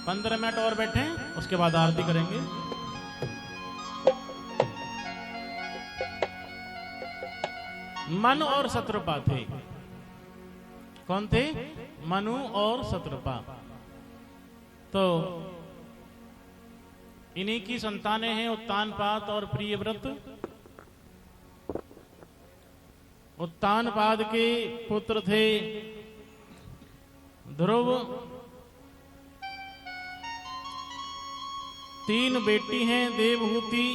15 minute और बैठे, उसके बाद आरती करेंगे। मनु और शत्रुपा थे। कौन थे? मनु और शत्रुपा। तो इन्हीं की संतानें हैं उत्तानपाद और प्रियव्रत। उत्तानपाद के पुत्र थे ध्रुव। 3 बेटी हैं देवहूति,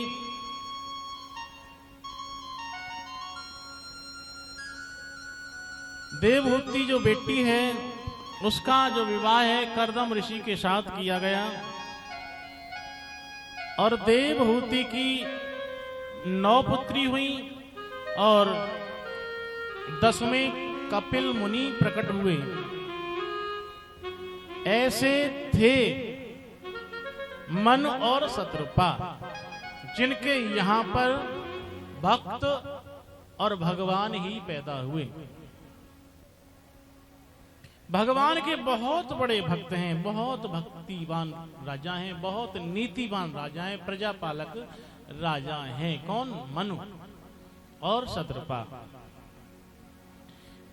देवहूति जो बेटी है उसका जो विवाह है कर्दम ऋषि के साथ किया गया और देवहूति की 9 पुत्री हुई और 10वें कपिल मुनि प्रकट हुए। ऐसे थे मनु और शत्रुपा जिनके यहां पर भक्त और भगवान ही पैदा हुए। भगवान के बहुत बड़े भक्त हैं, बहुत भक्तिवान राजा हैं, बहुत नीतिवान राजा हैं, प्रजापालक राजा हैं। कौन? मनु और शत्रुपा।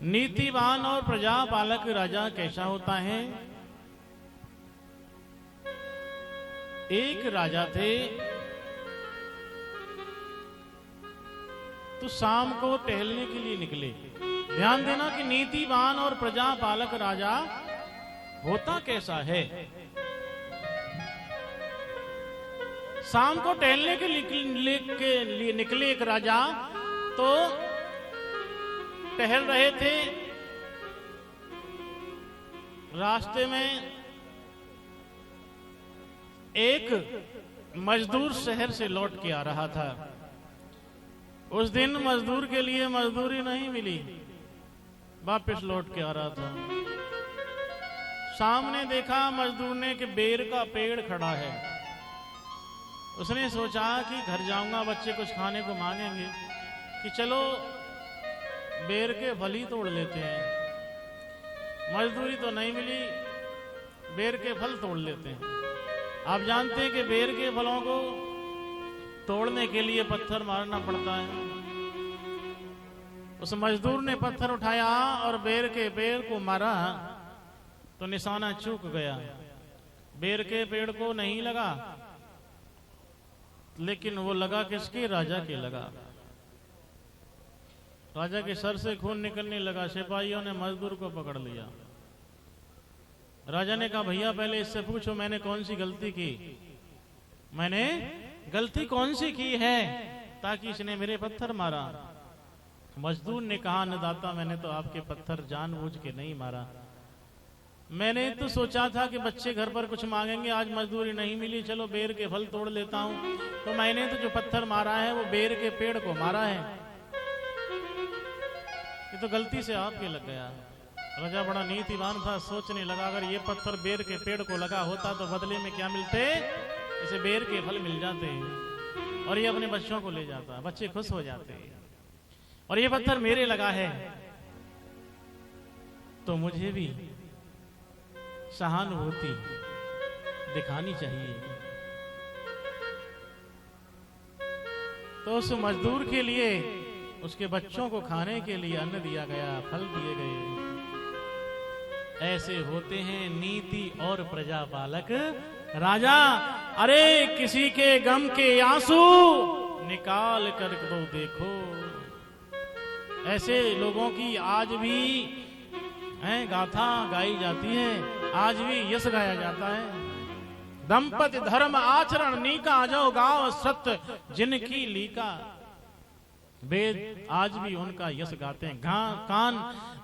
नीतिवान और प्रजापालक राजा कैसा होता है? एक राजा थे, तो शाम को टहलने के लिए निकले। ध्यान देना कि नीतिवान और प्रजापालक राजा होता कैसा है। शाम को टहलने के लिए निकले एक राजा, तो टहल रहे थे। रास्ते में एक मजदूर शहर से लौट के आ रहा था। उस दिन मजदूर के लिए मजदूरी नहीं मिली, वापस लौट के आ रहा था। सामने देखा मजदूर ने कि बेर का पेड़ खड़ा है। उसने सोचा कि घर जाऊंगा, बच्चे कुछ खाने को मांगेंगे, कि चलो बेर के फल ही तोड़ लेते हैं। मजदूरी तो नहीं मिली, बेर के फल तोड़ लेते हैं। आप जानते हैं कि बेर के फलों को तोड़ने के लिए पत्थर मारना पड़ता है। उस मजदूर ने पत्थर उठाया और बेर के पेड़ को मारा, तो निशाना चूक गया। बेर के पेड़ को नहीं लगा, लेकिन वो लगा किसके? राजा के लगा। राजा के सर से खून निकलने लगा। सिपाहियों ने मजदूर को पकड़ लिया। राजा ने कहा, भैया पहले इससे पूछो मैंने कौन सी गलती की, मैंने गलती कौन सी की है ताकि इसने मेरे पत्थर मारा। मजदूर ने कहा, अन्नदाता मैंने तो आपके पत्थर जानबूझ के नहीं मारा। मैंने तो सोचा था कि बच्चे घर पर कुछ मांगेंगे, आज मजदूरी नहीं मिली, चलो बेर के फल तोड़ लेता हूं। तो मैंने तो जो पत्थर मारा है वो बेर के पेड़ को मारा है। ये तो गलती से आपके लग गया। राजा बड़ा नीतिवान था, सोचने लगा अगर ये पत्थर बेर के पेड़ को लगा होता तो बदले में क्या मिलते? इसे बेर के फल मिल जाते और ये अपने बच्चों को ले जाता, बच्चे खुश हो जाते। और ये पत्थर मेरे लगा है तो मुझे भी सहानुभूति दिखानी चाहिए। तो उस मजदूर के लिए, उसके बच्चों को खाने के लिए अन्न दिया गया, फल दिए गए। ऐसे होते हैं नीति और प्रजापालक राजा। अरे किसी के गम के आंसू निकाल कर तो देखो। ऐसे लोगों की आज भी गाथा गाई जाती है, आज भी यश गाया जाता है। दंपति धर्म आचरण नीका जो गाँव सत्य जिनकी लीका। वेद आज भी उनका यश गाते हैं, कान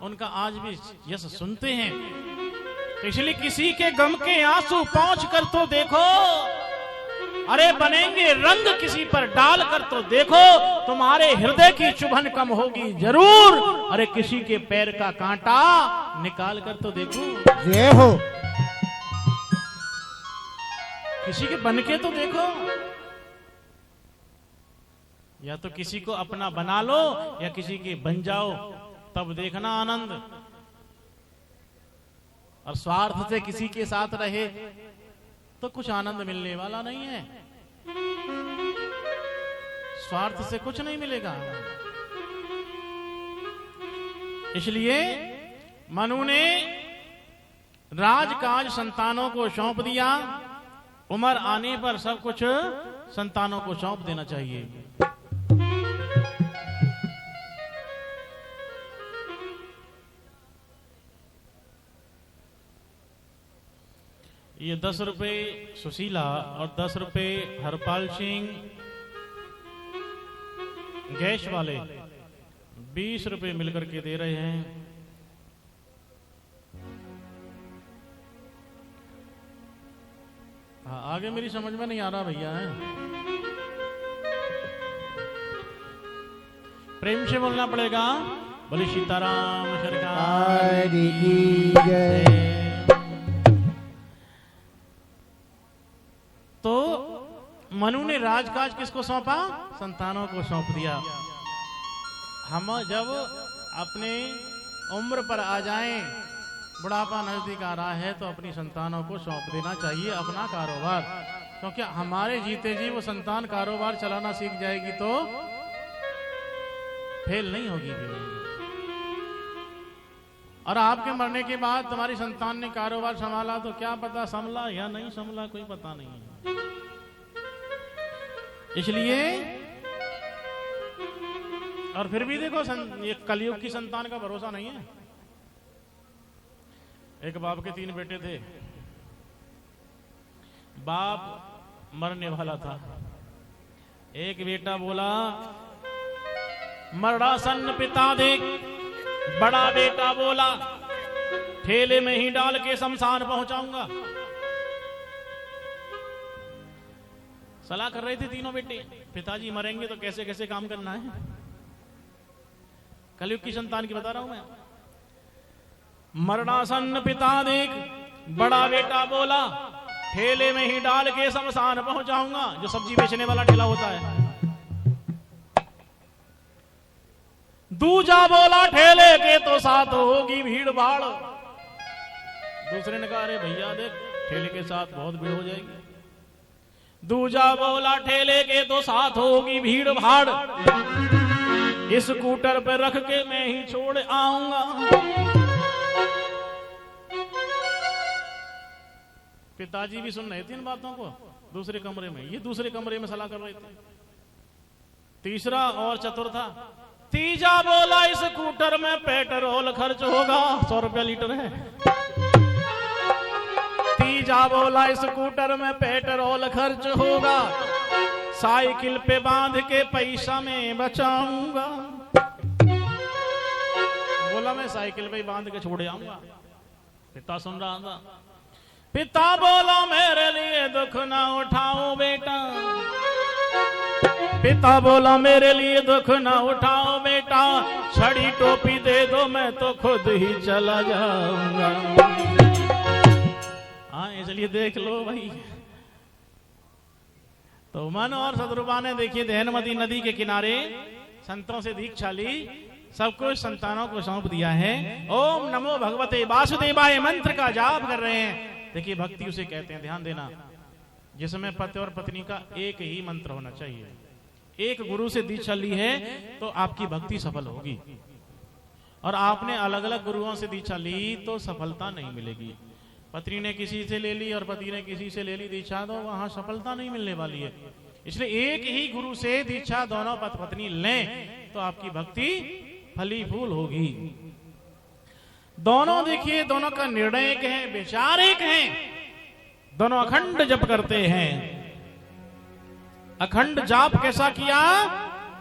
उनका आज भी यश सुनते हैं। तो इसलिए किसी के गम के आंसू पहुंच कर तो देखो। अरे बनेंगे रंग किसी पर डाल कर तो देखो, तुम्हारे हृदय की चुभन कम होगी जरूर। अरे किसी के पैर का कांटा निकाल कर तो देखो। जय हो। किसी के बन के तो देखो। या तो किसी को अपना बना लो या किसी के बन जाओ, तब देखना आनंद। और स्वार्थ से किसी के साथ रहे तो कुछ आनंद मिलने वाला नहीं है। स्वार्थ से कुछ नहीं मिलेगा। इसलिए मनु ने राजकाज संतानों को सौंप दिया। उम्र आने पर सब कुछ संतानों को सौंप देना चाहिए। ये 10 रुपए सुशीला और 10 रुपए हरपाल सिंह गैस वाले 20 रुपए मिलकर के दे रहे हैं। हाँ, आगे मेरी समझ में नहीं आ रहा भैया है। प्रेम से बोलना पड़ेगा। बोले सीताराम सरकार की जय। तो मनु ने राजकाज किसको सौंपा? संतानों को सौंप दिया। हम जब अपने उम्र पर आ जाएं, बुढ़ापा नजदीक आ रहा है, तो अपनी संतानों को सौंप देना चाहिए अपना कारोबार। क्योंकि हमारे जीते जी वो संतान कारोबार चलाना सीख जाएगी तो फेल नहीं होगी। और आपके मरने के बाद तुम्हारी संतान ने कारोबार संभाला तो क्या पता संभला या नहीं संभला, कोई पता नहीं है। इसलिए और फिर भी देखो ये कलयुग की संतान का भरोसा नहीं है। एक बाप के 3 बेटे थे। बाप मरने वाला था। एक बेटा बोला मरणासन पिता देख। बड़ा बेटा बोला ठेले में ही डाल के शमशान पहुंचाऊंगा। सलाह कर रहे थे तीनों बेटे, पिताजी मरेंगे तो कैसे कैसे काम करना है। कलयुग की संतान की बता रहा हूं मैं। मरणासन पिता देख। बड़ा बेटा बोला ठेले में ही डाल के शमशान पहुंचाऊंगा। जो सब्जी बेचने वाला ठेला होता है। दूजा बोला ठेले के तो साथ होगी भीड़ भाड़। दूसरे ने कहा अरे भैया देख ठेले के साथ बहुत भीड़ हो जाएगी। दूजा बोला ठेले के तो साथ होगी भीड़ भाड़। इस स्कूटर पे रख के मैं ही छोड़ आऊंगा। पिताजी भी सुन रहे थे इन बातों को दूसरे कमरे में। ये दूसरे कमरे में सलाह कर रहे थे। तीसरा और चतुर्था। तीजा बोला इस स्कूटर में पेट्रोल खर्च होगा। 100 रुपया लीटर है। तीजा बोला इस स्कूटर में पेट्रोल खर्च होगा। साइकिल पे बांध के पैसा में बचाऊंगा। बोला मैं साइकिल पे बांध के छोड़ आऊंगा। पिता सुन रहा था। पिता बोला मेरे लिए दुख ना उठाओ बेटा। पिता बोला मेरे लिए दुख ना उठाओ बेटा। छड़ी टोपी दे दो मैं तो खुद ही चला जाऊंगा। हाँ इसलिए देख लो भाई। तो मन और सदरूपा ने देखिए दहनमती नदी के किनारे संतों से दीक्षा ली। सब कुछ संतानों को सौंप दिया है। ओम नमो भगवते वासुदेवाय मंत्र का जाप कर रहे हैं। देखिए भक्ति उसे कहते हैं, ध्यान देना, जिसमें पति और पत्नी का एक ही मंत्र होना चाहिए। एक गुरु से दीक्षा ली है तो आपकी भक्ति सफल होगी। और आपने अलग अलग गुरुओं से दीक्षा ली तो सफलता नहीं मिलेगी। पत्नी ने किसी से ले ली और पति ने किसी से ले ली दीक्षा, तो वहां सफलता नहीं मिलने वाली है। इसलिए एक ही गुरु से दीक्षा दोनों पति पत्नी लें तो आपकी भक्ति फली फूल होगी। दोनों देखिए दोनों का निर्णय एक है, विचार एक है। दोनों अखंड जप करते हैं। अखंड जाप कैसा किया?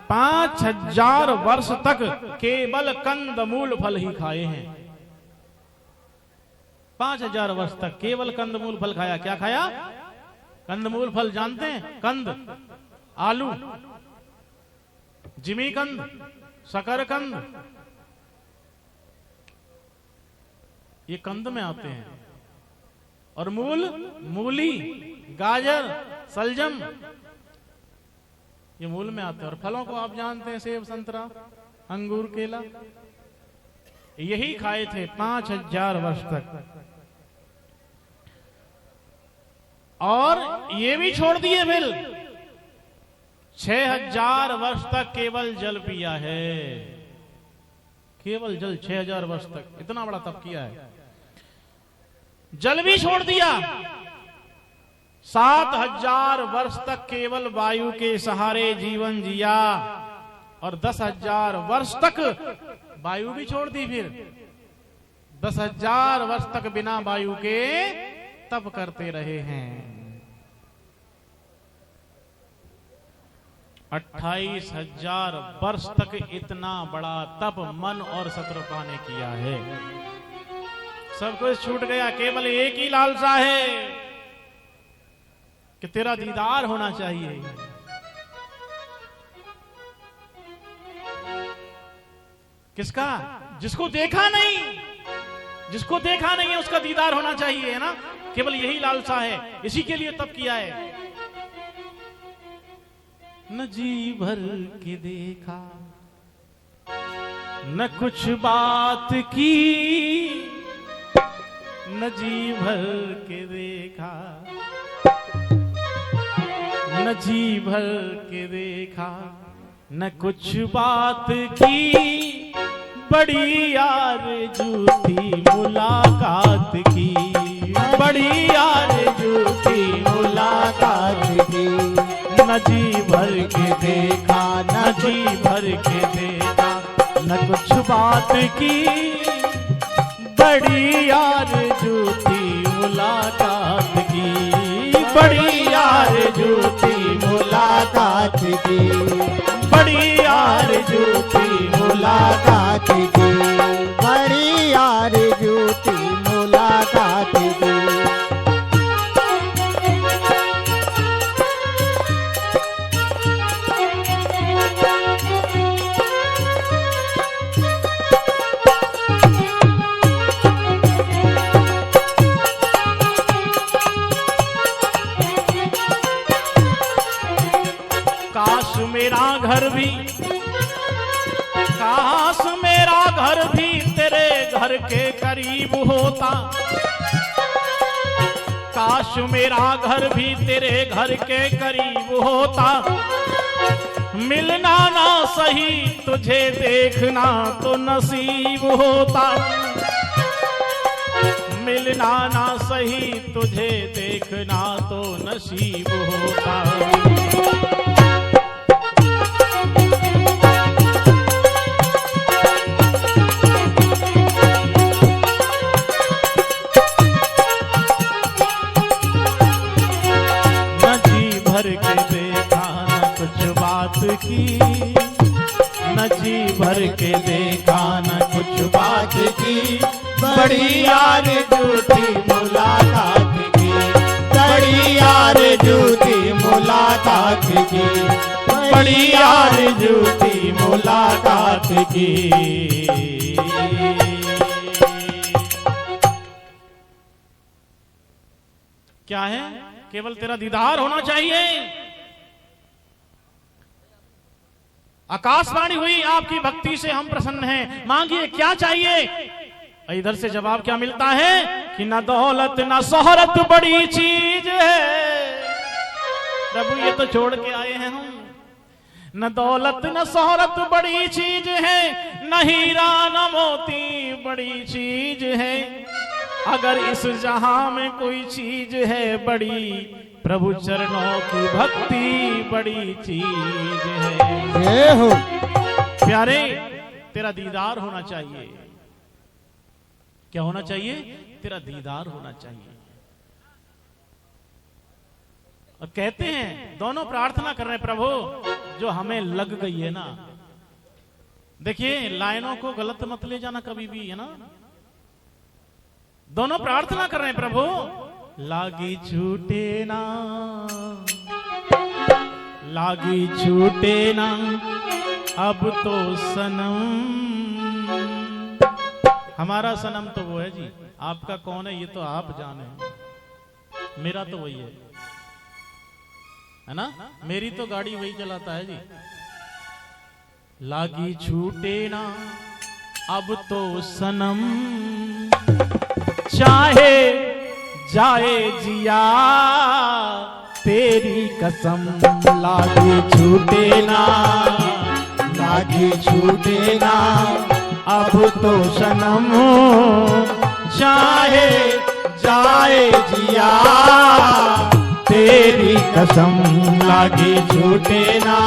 5000 वर्ष तक केवल कंद मूल फल ही खाए हैं। 5000 वर्ष तक केवल कंदमूल फल खाया। क्या खाया? कंदमूल फल जानते हैं? कंद, आलू, जिमीकंद, शकरकंद, ये कंद में आते हैं। और मूल, मूली, गाजर, सलजम, ये मूल में आते हैं। और फलों को आप जानते हैं, सेब, संतरा, अंगूर, केला, यही खाए थे 5000 वर्ष तक। और ये भी छोड़ दिए फिर 6000 वर्ष तक केवल जल पिया है, केवल जल 6000 वर्ष तक, इतना बड़ा तप किया है। जल भी छोड़ दिया। 7000 वर्ष तक केवल वायु के सहारे जीवन जिया और 10,000 वर्ष तक वायु भी छोड़ दी। फिर 10,000 वर्ष तक बिना वायु के तप करते रहे हैं। 28,000 वर्ष तक इतना बड़ा तप मन और शत्रुपा ने किया है। सब कुछ छूट गया, केवल एक ही लालसा है कि तेरा दीदार होना चाहिए। किसका? जिसको देखा नहीं, जिसको देखा नहीं है उसका दीदार होना चाहिए, है ना। केवल यही लालसा है, इसी के लिए तप किया है। न जी भर के देखा न कुछ बात की, न जी भर के देखा न जी भर के देखा न कुछ बात की, बड़ी आरज़ू थी मुलाकात की, बड़ी आरज़ू थी मुलाकात की। न जी भर के देखा न जी भर के देखा न कुछ बात की, बड़ी आरज़ू थी मुलाकात की, बड़ी आरज़ू थी मुलाकात की, बड़ी आरज़ू थी मुलाकात की, बड़ी आरज़ू थी मुलाकात की। काश मेरा घर भी, काश मेरा घर भी तेरे घर के करीब होता, काश मेरा घर भी तेरे घर के करीब होता। मिलना ना सही तुझे देखना तो नसीब होता, मिलना ना सही तुझे देखना तो नसीब होता। न जी भर के देखा न कुछ बात की, बड़ी आरज़ू थी मुलाकात की, बड़ी आरज़ू थी मुलाकात की, बड़ी आरज़ू थी मुलाकात की। क्या है? केवल तेरा दीदार होना चाहिए। आकाशवाणी हुई आपकी भक्ति से हम प्रसन्न हैं, मांगिए क्या चाहिए। इधर से जवाब क्या मिलता है कि न दौलत न शोहरत बड़ी चीज है। प्रभु ये तो छोड़ के आए हैं हम। न दौलत न शोहरत बड़ी चीज है, न हीरा न मोती बड़ी चीज है। अगर इस जहां में कोई चीज है बड़ी, प्रभु चरणों की भक्ति बड़ी चीज है। हो प्यारे, तेरा दीदार होना चाहिए। क्या होना चाहिए? तेरा दीदार होना चाहिए। और कहते हैं, दोनों प्रार्थना कर रहे हैं, प्रभु जो हमें लग गई है ना। देखिए, लाइनों को गलत मत ले जाना कभी भी, है ना। दोनों प्रार्थना कर रहे हैं, प्रभु लागी छूटे ना, लागी छूटे ना अब तो सनम। हमारा सनम तो वो है जी, आपका कौन है ये तो आप जाने। मेरा तो वही है ना। मेरी तो गाड़ी वही चलाता है जी। लागी छूटे ना अब तो सनम, चाहे जाए जिया कसम लागी छूटे ना, लागी छूटे ना, अब तो सनम चाहे जाए जिया, तेरी कसम लागी छूटे ना।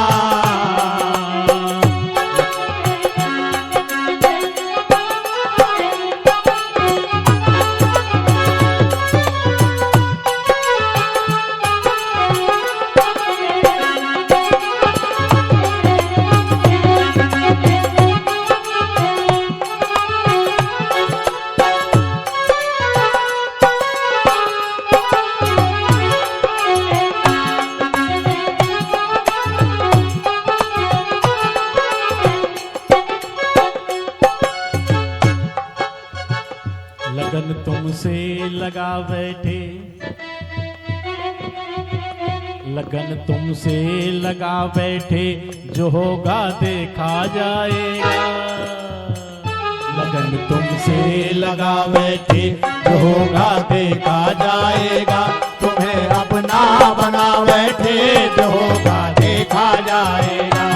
लगन तुमसे लगा बैठे, लगन तुमसे लगा बैठे, जो होगा देखा जाएगा। लगन तुमसे लगा बैठे, जो होगा देखा जाएगा। तुम्हें अपना बना बैठे, जो होगा देखा जाएगा।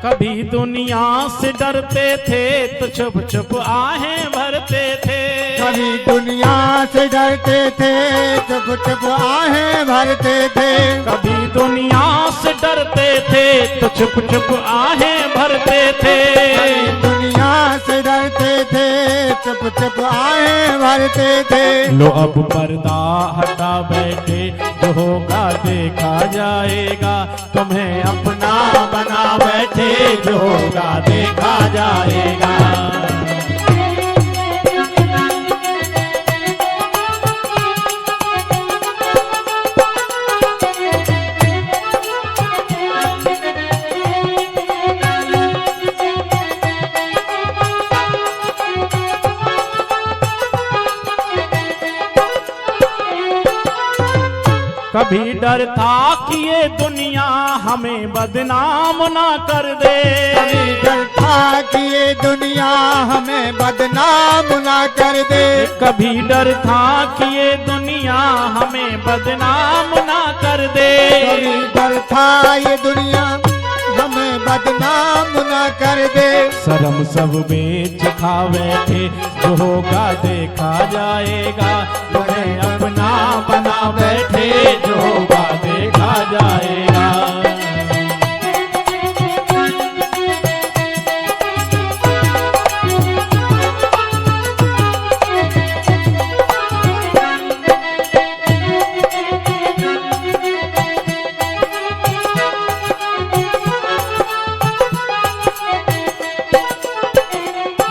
कभी दुनिया से डरते थे तो छुप छुप आहें भरते थे। कभी दुनिया से डरते थे, चुप चुप आहें भरते थे। कभी दुनिया से डरते थे तो छुप छुप आहें भरते थे। कभी दुनिया से डरते थे, चुप चुप आहें भरते थे। लो अब पर्दा हटा बैठे, जो होगा देखा जाएगा। तुम्हें अपना बना बैठे, जो होगा देखा जाएगा। कभी डर था कि ये दुनिया हमें बदनाम ना कर दे। कभी डर था कि ये दुनिया हमें बदनाम ना कर दे। कभी डर था कि ये दुनिया हमें बदनाम ना कर दे। कभी डर था ये दुनिया हमें बदनाम ना कर दे। शर्म सब बेच खा बैठे, जो होगा देखा जाएगा। तुम्हें अपना बना बैठे, जो होगा देखा जाएगा।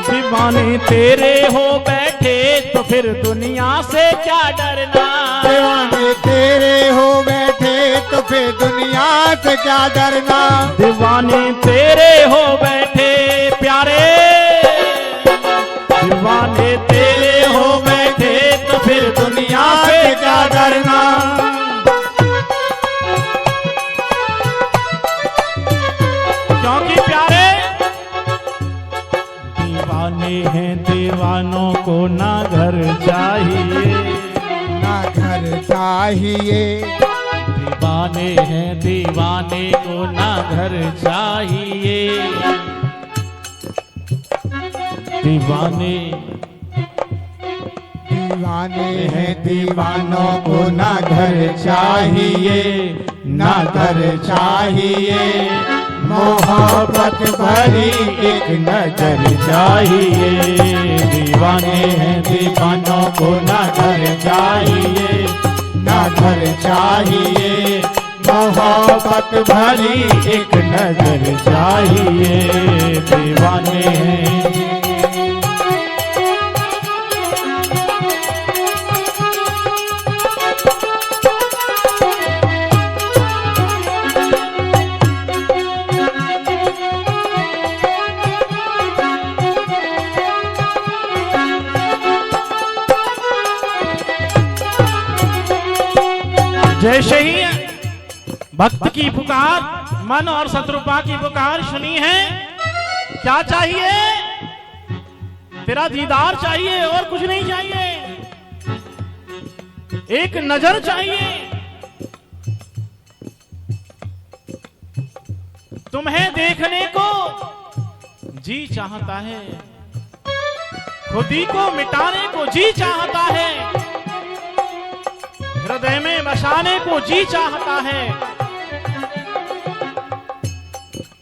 दीवाने तेरे हो बैठे तो फिर दुनिया से क्या डरना। दीवाने तेरे हो बैठे तो फिर दुनिया से क्या डरना। दीवाने तेरे हो बैठे प्यारे, दीवाने तेरे हो बैठे तो फिर दुनिया से क्या डरना। क्योंकि प्यारे दीवाने हैं, दीवानों को ना घर चाहिए, ना घर चाहिए। दीवाने हैं, दीवाने को ना घर चाहिए। दीवाने दीवाने हैं, दीवानों को ना घर चाहिए, ना घर चाहिए। मोहब्बत भरी एक नजर चाहिए। दीवाने हैं, दीवानों को ना घर चाहिए, ना घर चाहिए। मोहब्बत भरी एक नजर चाहिए। दीवाने हैं। जैसे ही भक्त की पुकार, मन और शत्रुपा की पुकार सुनी है, क्या चाहिए? तेरा दीदार चाहिए और कुछ नहीं चाहिए। एक नजर चाहिए। तुम्हें देखने को जी चाहता है, खुदी को मिटाने को जी चाहता है, हृदय में बसाने को जी चाहता है।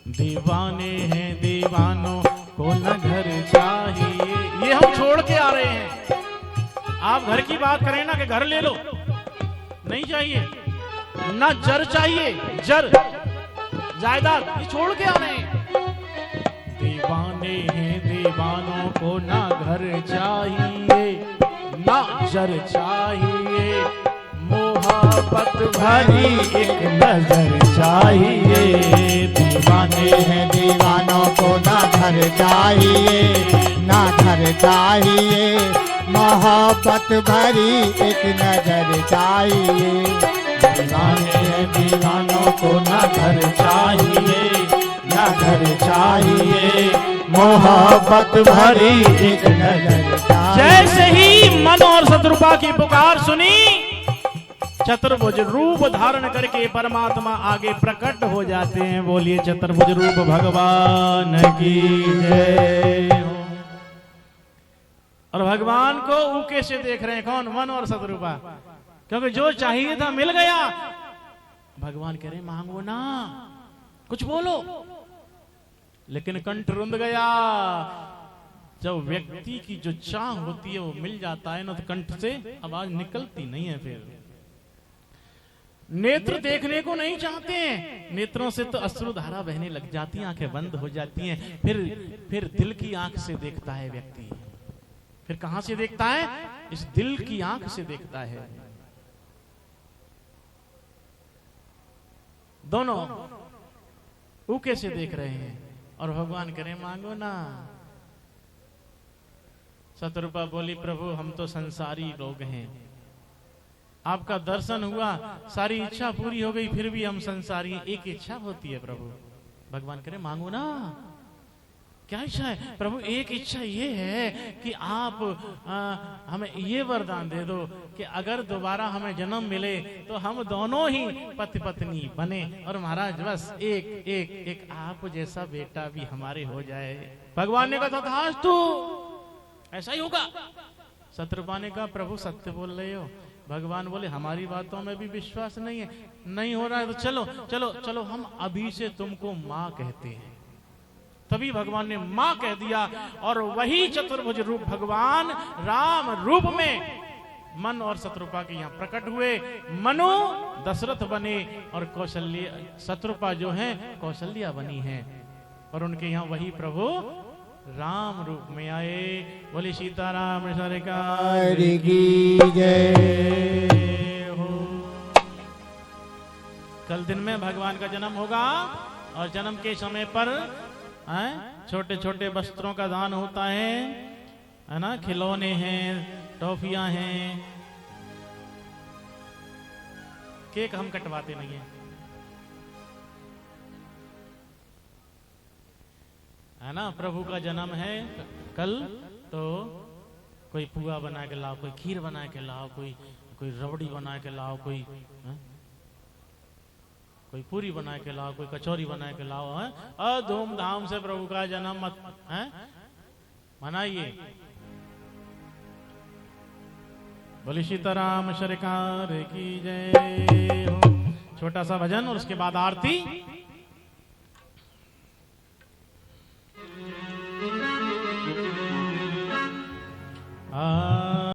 दीवाने हैं दीवानों को न घर चाहिए। ये हम छोड़ के आ रहे हैं। आप घर की बात करें ना कि घर ले लो, नहीं चाहिए। ना जर चाहिए, जर जायदाद, ये छोड़ के आ रहे हैं। दीवाने हैं दीवानों को ना घर चाहिए, ना जर चाहिए, मोहब्बत भरी एक नजर चाहिए। दीवाने हैं दीवानों को ना घर चाहिए, ना घर चाहिए, मोहब्बत भरी एक नजर चाहिए। दीवाने हैं दीवानों को ना घर चाहिए, ना घर चाहिए, मोहब्बत भरी एक नजर चाहिए। जैसे ही मन और शत्रुपा की पुकार सुनी, चतुर्भुज रूप धारण करके परमात्मा आगे प्रकट हो जाते हैं। बोलिए चतुर्भुज रूप भगवान की जय। और भगवान को ऊके से देख रहे हैं कौन? मन और शत्रुपा, क्योंकि जो चाहिए था मिल गया। भगवान कह रहे मांगो ना, कुछ बोलो, लेकिन कंठ रुंध गया। जब व्यक्ति की जो चाह होती है वो मिल जाता है ना, तो कंठ से आवाज निकलती नहीं है। फिर नेत्र देखने को नहीं चाहते हैं, नेत्रों से तो अश्रुधारा बहने लग जाती हैं, आंखें बंद हो जाती हैं। फिर दिल की आंख से देखता है व्यक्ति। फिर कहां से देखता है? इस दिल की आंख से देखता है। दोनों ऊके से देख रहे हैं और भगवान करें मांगो ना। शत्रुपा बोली प्रभु हम तो संसारी लोग हैं, आपका दर्शन हुआ, सारी इच्छा पूरी हो गई, फिर भी हम संसारी। एक इच्छा होती है प्रभु। भगवान करे मांगो ना, क्या इच्छा है? प्रभु एक इच्छा ये है कि आप हमें ये वरदान दे दो कि अगर दोबारा हमें जन्म मिले तो हम दोनों ही पति पत्नी बने, और महाराज बस एक एक एक आप जैसा बेटा भी हमारे हो जाए। भगवान ने कहा तथास्तु, ऐसा ही होगा। शत्रुपा ने कहा प्रभु सत्य बोल रहे हो। भगवान बोले हमारी बातों में भी विश्वास नहीं है, नहीं हो रहा है तो चलो चलो चलो हम अभी से तुमको माँ कहते हैं। तभी भगवान ने माँ कह दिया, और वही चतुर्भुज रूप भगवान राम रूप में मन और शत्रुपा के यहाँ प्रकट हुए। मनु दशरथ बने और कौशल्या, शत्रुपा जो है कौशल्या बनी है, और उनके यहाँ वही प्रभु राम रूप में आए। बोले सीताराम सरकार की जय हो। कल दिन में भगवान का जन्म होगा, और जन्म के समय पर छोटे छोटे वस्त्रों का दान होता है ना, खिलौने हैं, टॉफियां हैं। केक हम कटवाते नहीं है ना। प्रभु का जन्म है कल, तो कोई पुआ बना के लाओ, कोई खीर बना के लाओ, कोई रबड़ी बना के लाओ, कोई पूरी बना के लाओ, कोई कचौरी बना के लाओ, है और धूमधाम से प्रभु का जन्म मनाइए। बोले सीताराम सरकार की जय हो। छोटा सा भजन और उसके बाद आरती। आ